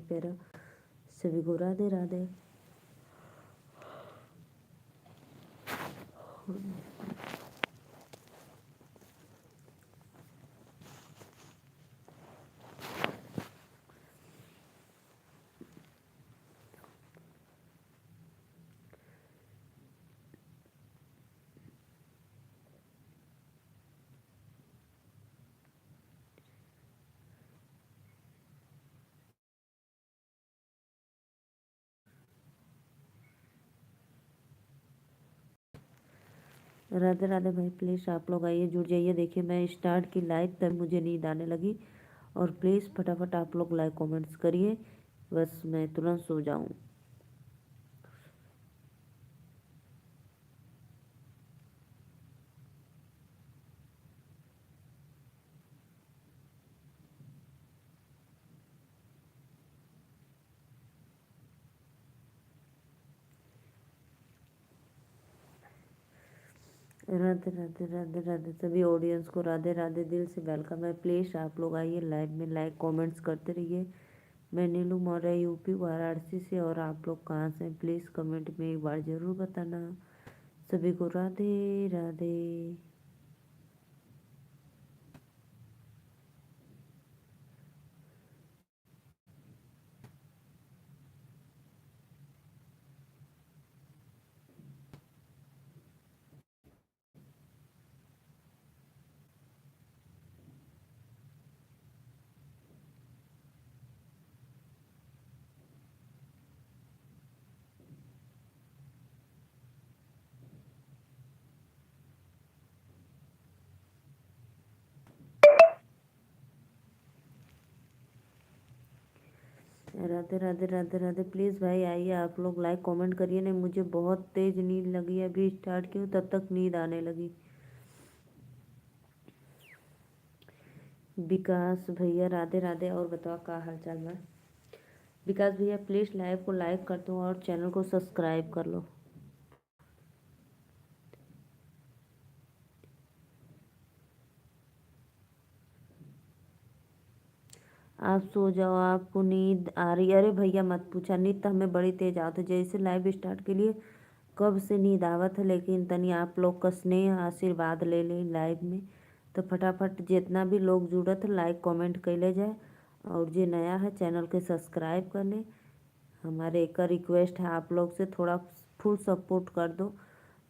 प्यारा सभी को राधे राधे। राधे राधे भाई, प्लीज़ आप लोग आइए, जुड़ जाइए। देखिए मैं स्टार्ट की लाइव तब मुझे नींद आने लगी, और प्लीज़ फटाफट आप लोग लाइक कमेंट्स करिए, बस मैं तुरंत सो जाऊं। राधे राधे राधे राधे, सभी ऑडियंस को राधे राधे, दिल से वेलकम है। प्लीज़ आप लोग आइए लाइव में, लाइक कमेंट्स करते रहिए। मैं नीलू मौर्य, यूपी वाराणसी से, और आप लोग कहाँ से हैं प्लीज़ कमेंट में एक बार ज़रूर बताना। सभी को राधे राधे। राधे राधे राधे राधे, प्लीज़ भाई आइए, आप लोग लाइक कमेंट करिए। नहीं, मुझे बहुत तेज़ नींद लगी है, अभी स्टार्ट की हूँ तब तक नींद आने लगी। विकास भैया राधे राधे, और बताओ क्या हाल चाल है। विकास भैया प्लीज़ लाइव को लाइक कर दो और चैनल को सब्सक्राइब कर लो। आप सो जाओ, आपको नींद आ रही है। अरे भैया मत पूछा, नींद तो हमें बड़ी तेज आवत है, जैसे लाइव स्टार्ट के लिए कब से नींद आवत है, लेकिन तनी आप लोग का स्नेह आशीर्वाद ले लें लाइव में, तो फटाफट जितना भी लोग जुड़त है लाइक कमेंट कैले जाए, और जो नया है चैनल के सब्सक्राइब कर लें। हमारे एक रिक्वेस्ट है आप लोग से, थोड़ा फुल सपोर्ट कर दो।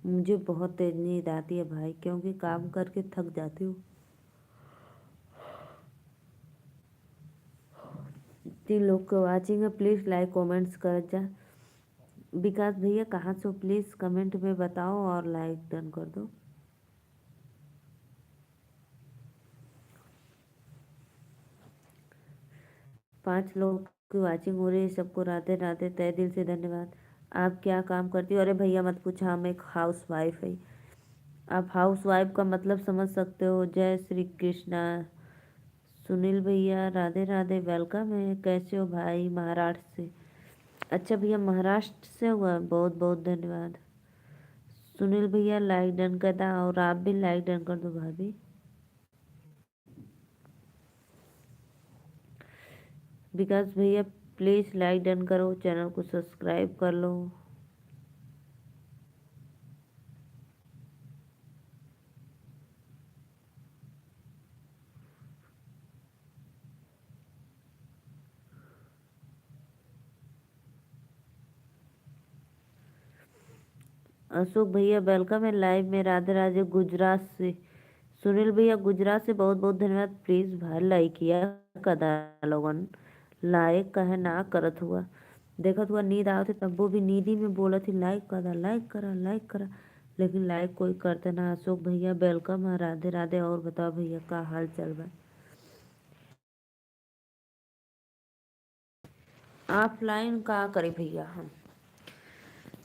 मुझे बहुत तेज नींद आती है भाई, क्योंकि काम करके थक जाती हूँ। 3 लोग को वाचिंग है, प्लीज़ लाइक कमेंट्स कर जा। विकास भैया कहाँ से हो प्लीज़ कमेंट में बताओ, और लाइक डन कर दो। 5 लोग की वाचिंग हो रही है, सबको राधे राधे, तहे दिल से धन्यवाद। आप क्या काम करती हो। अरे भैया मत पूछा, हम एक हाउस वाइफ है। आप हाउस वाइफ का मतलब समझ सकते हो। जय श्री कृष्णा। सुनील भैया राधे राधे, वेलकम है। कैसे हो भाई। महाराष्ट्र से। अच्छा भैया महाराष्ट्र से हुआ, बहुत बहुत धन्यवाद। सुनील भैया लाइक डन कर दा, और आप भी लाइक डन कर दो भाभी। विकास भैया प्लीज़ लाइक डन करो, चैनल को सब्सक्राइब कर लो। अशोक भैया वेलकम है लाइव में, राधे राधे गुजरात से। सुनील भैया गुजरात से, बहुत बहुत धन्यवाद। प्लीज़ भाई लाइक किया कदा लोगन, लाइक कहे ना करत हुआ। देखत हुआ नींद आवत है तब वो भी नींदी में बोलत ही लाइक करा लाइक करा लाइक करा, लेकिन लाइक कोई करते ना। अशोक भैया वेलकम है, राधे राधे। और बताओ भैया का हाल चल बा। ऑफलाइन का करे भैया हम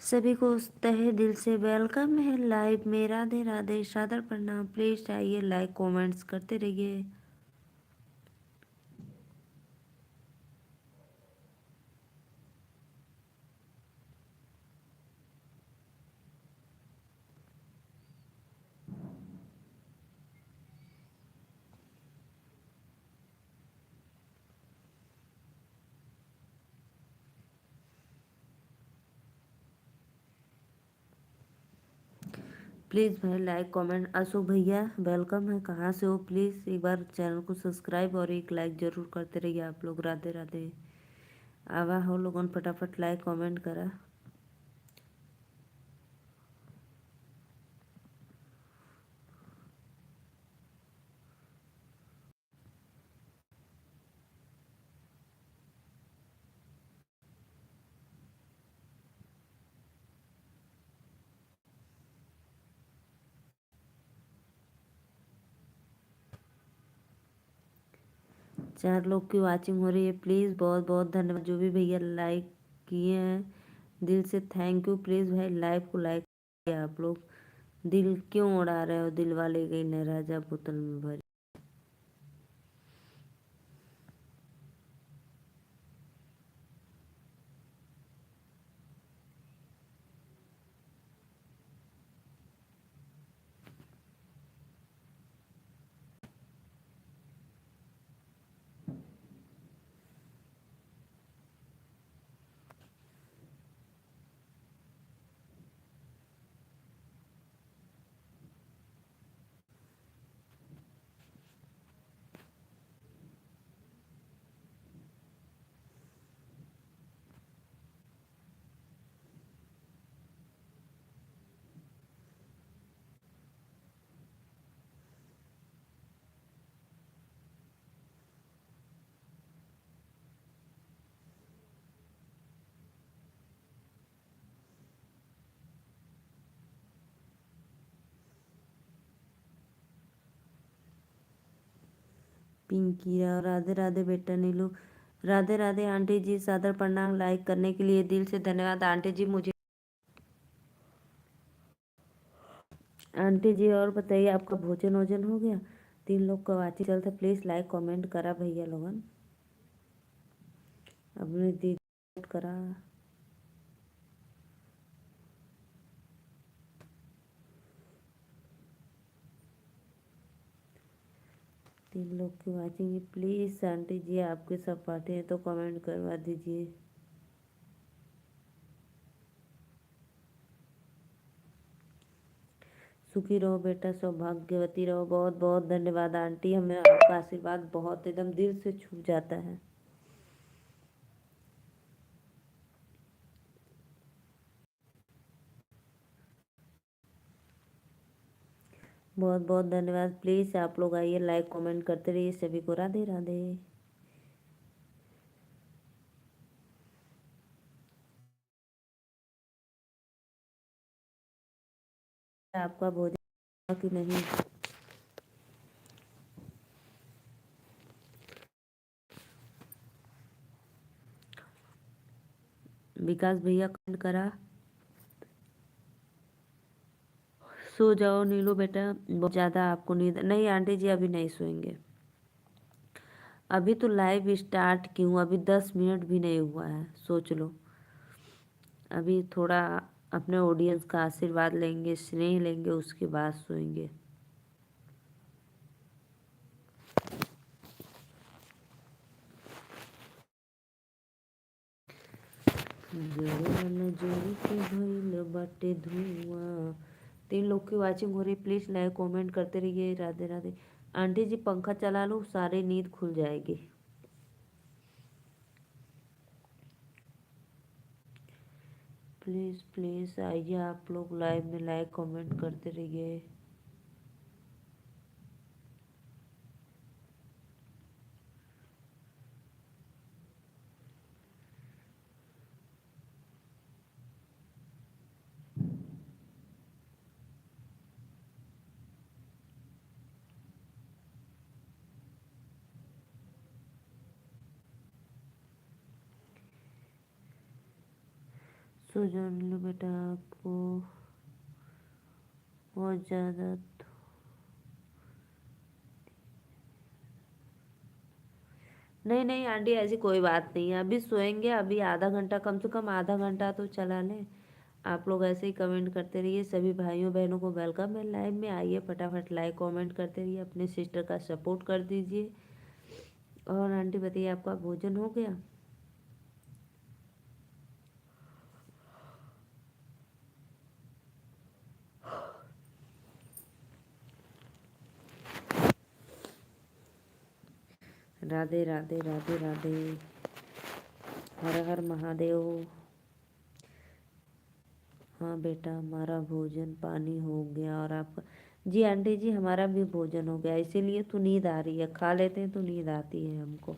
सभी को तहे दिल से वेलकम है लाइव में। राधे राधे, सादर प्रणाम। प्लीज आइए लाइक कमेंट्स करते रहिए। प्लीज़ भाई लाइक कमेंट। अशोक भैया वेलकम है, कहाँ से हो? प्लीज़ एक बार चैनल को सब्सक्राइब और एक लाइक ज़रूर करते रहिए आप लोग। राधे राधे। आवा हो लोगों ने फटाफट लाइक कमेंट करा। 4 लोग की वाचिंग हो रही है। प्लीज़ बहुत बहुत धन्यवाद जो भी भैया लाइक किए हैं, दिल से थैंक यू। प्लीज़ भाई लाइव को लाइक किए आप लोग। दिल क्यों उड़ा रहे हो? दिल वाले गई न राजा बोतल में भरी। पिंकी राधे राधे बेटा नीलू। राधे राधे आंटी जी, सादर प्रणाम। लाइक करने के लिए दिल से धन्यवाद आंटी जी। मुझे आंटी जी और बताइए आपका भोजन वोजन हो गया? 3 लोग का वाची चलता। प्लीज़ लाइक कमेंट करा भैया लोगन। अपने दीदी करा। 3 लोग की वाचिंग है। प्लीज़ आंटी जी आपके सब पार्टी हैं तो कमेंट करवा दीजिए। सुखी रहो बेटा, सौभाग्यवती रहो। बहुत बहुत धन्यवाद आंटी, हमें आपका आशीर्वाद बहुत एकदम दिल से छू जाता है। बहुत बहुत धन्यवाद। प्लीज़ आप लोग आइए लाइक कमेंट करते रहिए। सभी को राधे राधे। आपका भोजन हुआ कि नहीं? विकास भैया कमेंट करा। सो जाओ नीलू बेटा, बहुत ज़्यादा आपको नींद नहीं? आंटी जी अभी नहीं सोएंगे, अभी तो लाइव स्टार्ट की हूँ, अभी 10 मिनट भी नहीं हुआ है। सोच लो, अभी थोड़ा अपने ऑडियंस का आशीर्वाद लेंगे, स्नेह लेंगे, उसके बाद सोएंगे। जोड़ी के भइल बाटे धुआं। 3 लोग की वाचिंग हो रही, प्लीज़ लाइक कमेंट करते रहिए। राधे राधे। आंटी जी पंखा चला लो, सारी नींद खुल जाएगी। प्लीज़ प्लीज़ आइए आप लोग लाइव में लाइक कमेंट करते रहिए। सो जान लो बेटा, आपको बहुत ज़्यादा। नहीं नहीं आंटी ऐसी कोई बात नहीं है, अभी सोएंगे। अभी आधा घंटा, कम से कम आधा घंटा तो चला लें। आप लोग ऐसे ही कमेंट करते रहिए। सभी भाइयों बहनों को वेलकम है लाइव में। आइए फटाफट लाइक कमेंट करते रहिए, अपने सिस्टर का सपोर्ट कर दीजिए। और आंटी बताइए आपका भोजन हो गया? राधे राधे राधे राधे। हर हर महादेव। हाँ बेटा, हमारा भोजन पानी हो गया और आपका? जी आंटी जी, हमारा भी भोजन हो गया, इसीलिए तो नींद आ रही है। खा लेते हैं तो नींद आती है हमको।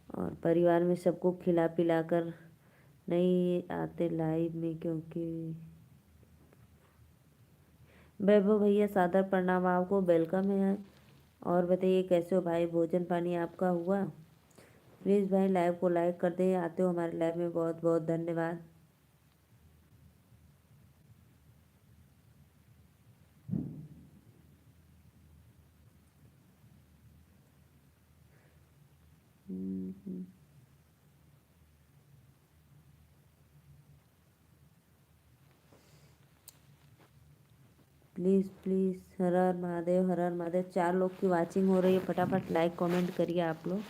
और परिवार में सबको खिला पिला कर नहीं आते लाइव में, क्योंकि वैभव भैया सादर प्रणाम, आपको वेलकम है। और बताइए कैसे हो भाई, भोजन पानी आपका हुआ? प्लीज़ भाई लाइव को लाइक कर दें, आते हो हमारे लाइव में, बहुत बहुत धन्यवाद। प्लीज़ प्लीज़, हर हर महादेव, हर हर महादेव। 4 लोग की वाचिंग हो रही है, फटाफट लाइक कमेंट करिए आप लोग।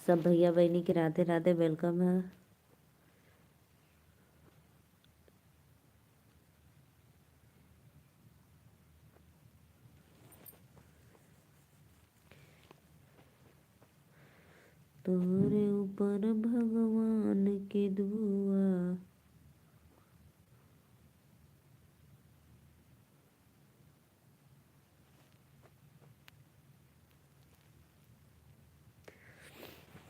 सब भैया बहनी के राधे राधे, वेलकम है। तोरे ऊपर भगवान के दुआ।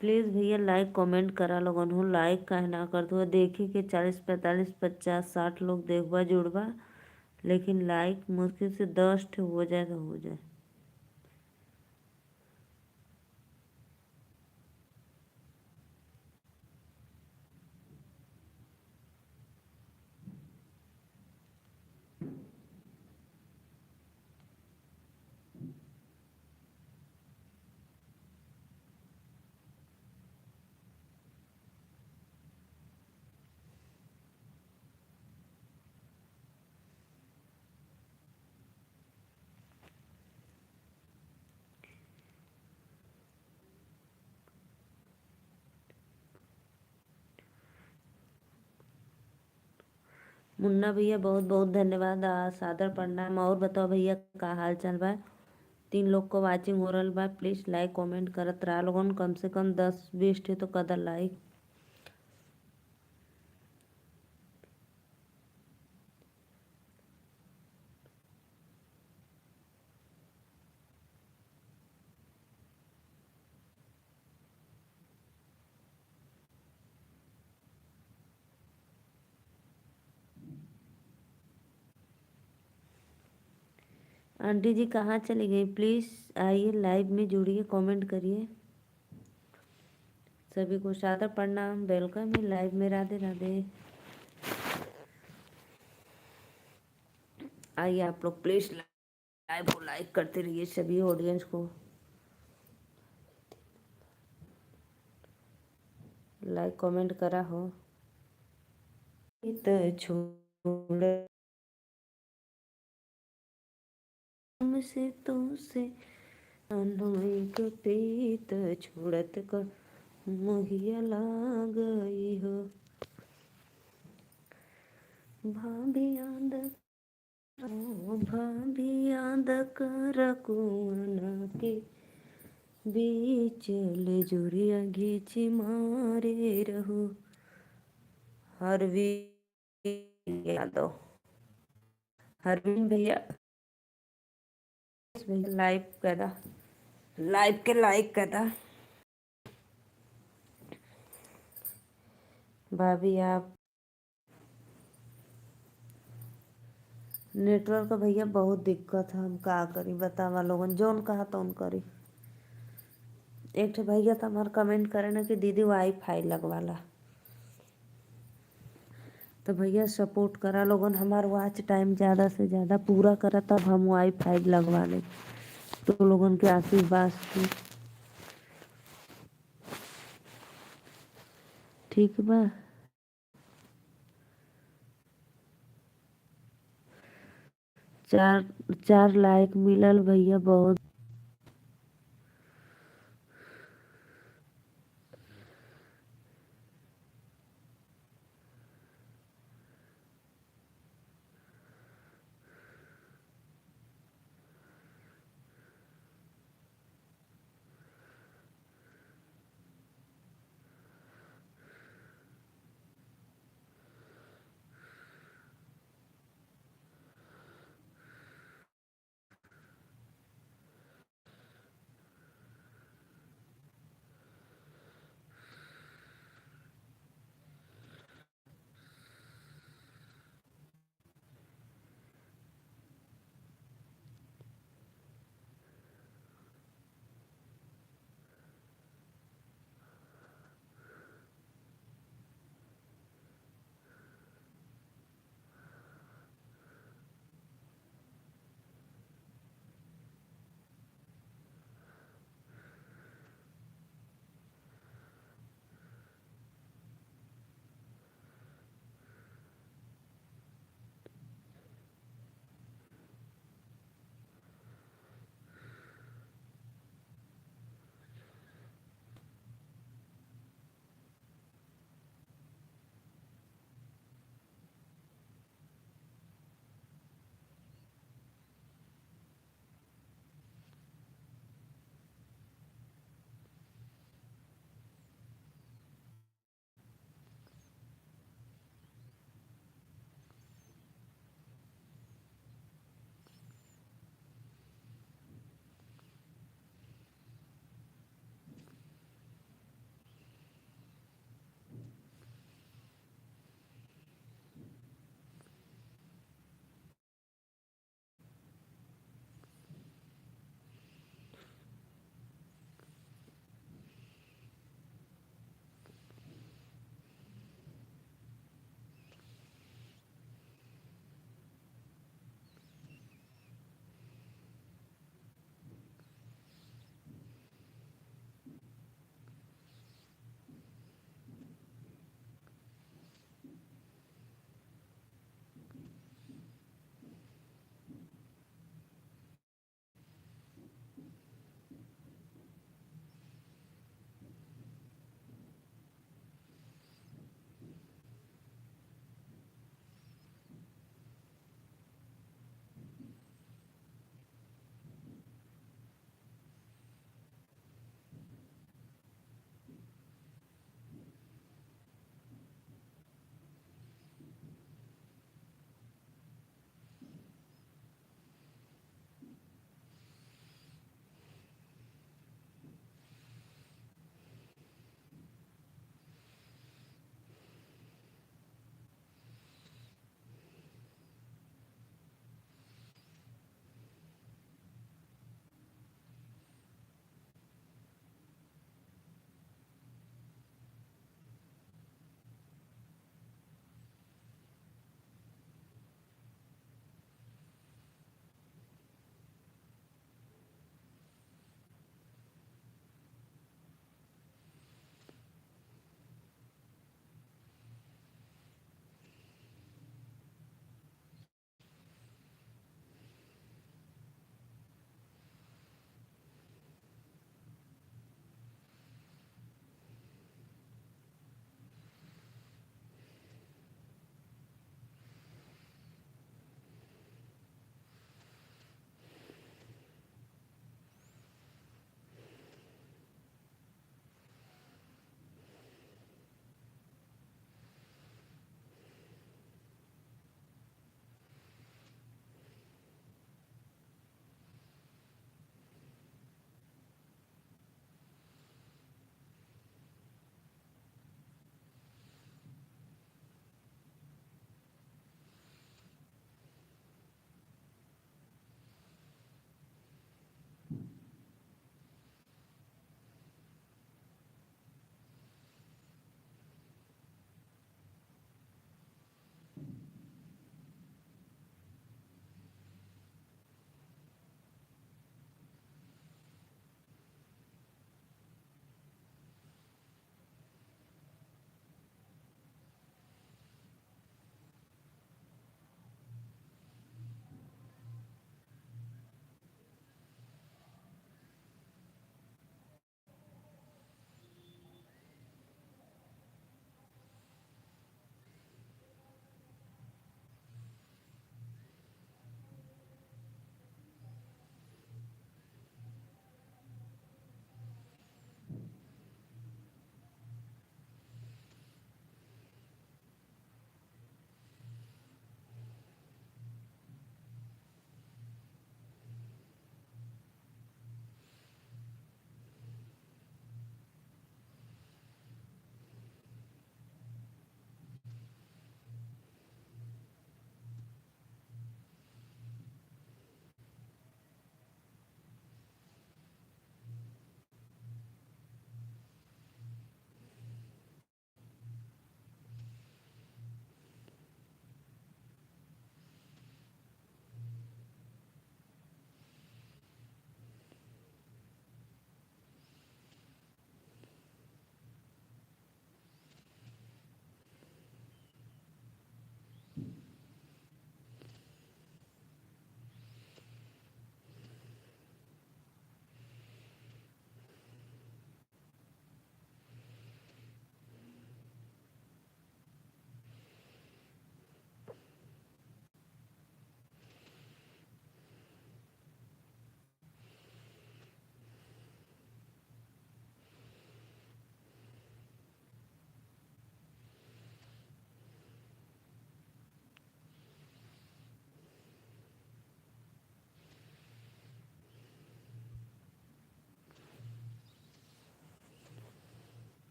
प्लीज़ भैया लाइक कमेंट करा लोगन हो, लाइक काहे ना कर दो। देखी कि 40 45 50 60 लोग देखबा जुड़बा, लेकिन लाइक मुश्किल से 10 ठे हो जाए तो हो जाए। मुन्ना भैया बहुत बहुत धन्यवाद, सादर प्रणाम। और बताओ भैया का हाल चाल बा? 3 लोग को वाचिंग हो रहा बा, प्लीज लाइक कमेंट करत रहा लोगन, कम से कम 10 20 ठे तो कदर लाइक। आंटी जी कहाँ चली गई? प्लीज़ आइए लाइव में जुड़िए, कमेंट करिए। सभी को सादर प्रणाम, वेलकम है लाइव में। राधे राधे। आइए आप लोग प्लीज लाइव को लाइक करते रहिए, सभी ऑडियंस को लाइक कमेंट करा हो। इत छोड़ हमसे तुमसे अनोइक प्रीत छोड़त का मोहिया लाग गई हो। भाभी याद भाभी याद कर कुआना के बीच ले जुरिया घीची मारे रहो। हरवी यादव, हरविंद भैया लाइव करा, लाइव के लाइक करा। भाभी आप नेटवर्क का भैया बहुत दिक्कत है, हम का करी बतावा लोगन, जौन कहा तौन करी। एक ठे भैया तो हमार कमेंट करे ना कि दीदी वाईफाई लगवाला, तो भैया सपोर्ट करा लोगन, हमार वॉच टाइम ज़्यादा से ज़्यादा पूरा करा तब हम वाईफाई लगवा लें, तो लोगन के आशीर्वाद की। ठीक बा। 4 लाइक मिलल भैया, बहुत।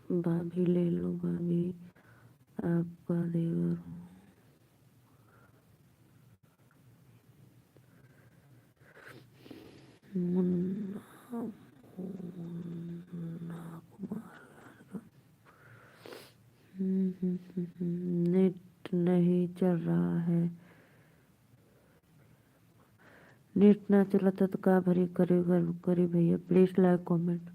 भाभी ले लो भाभी, आपका देवर मुन्ना नेट नहीं चल रहा है। नेट ना चला था तो का भरी करे भैया, please like comment.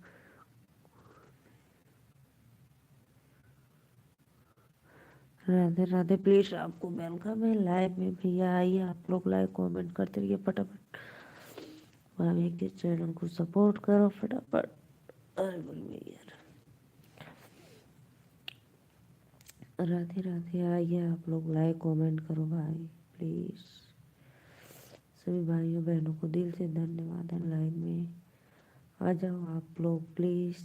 Radhe Radhe, please आपको वेलकम है लाइव में भैया, आइए आप लोग लाइक कमेंट करते रहिए फटाफट। भाभी के चैनल को सपोर्ट करो फटाफट। अरे बोल भैया, राधे राधे, आइए आप लोग लाइक कमेंट करो भाई प्लीज। सभी भाइयों बहनों को दिल से धन्यवाद है, लाइन में आ जाओ आप लोग प्लीज।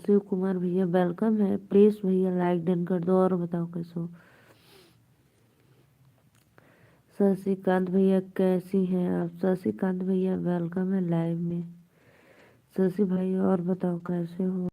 शिव कुमार भैया वेलकम है, प्लीज भैया लाइक डन कर दो और बताओ कैसे हो। शशिकांत भैया कैसी हैं आप। शशिकांत भैया वेलकम है लाइव में। शशि भाई और बताओ कैसे हो।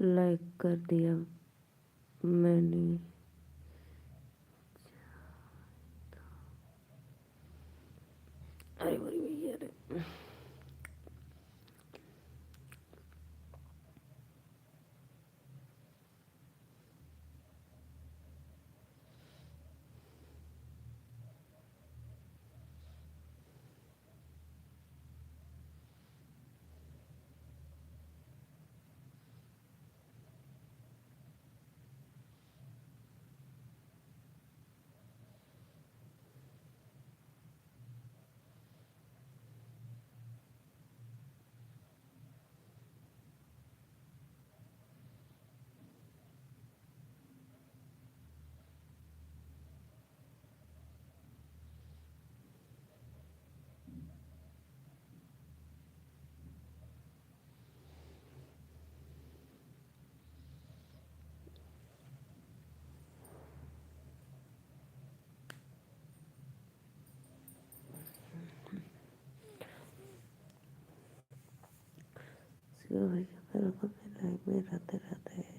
लाइक कर दिया मैंने। अरे बड़ी भैया रे। शिवा भैया मेरे को लाइक में रहते रहते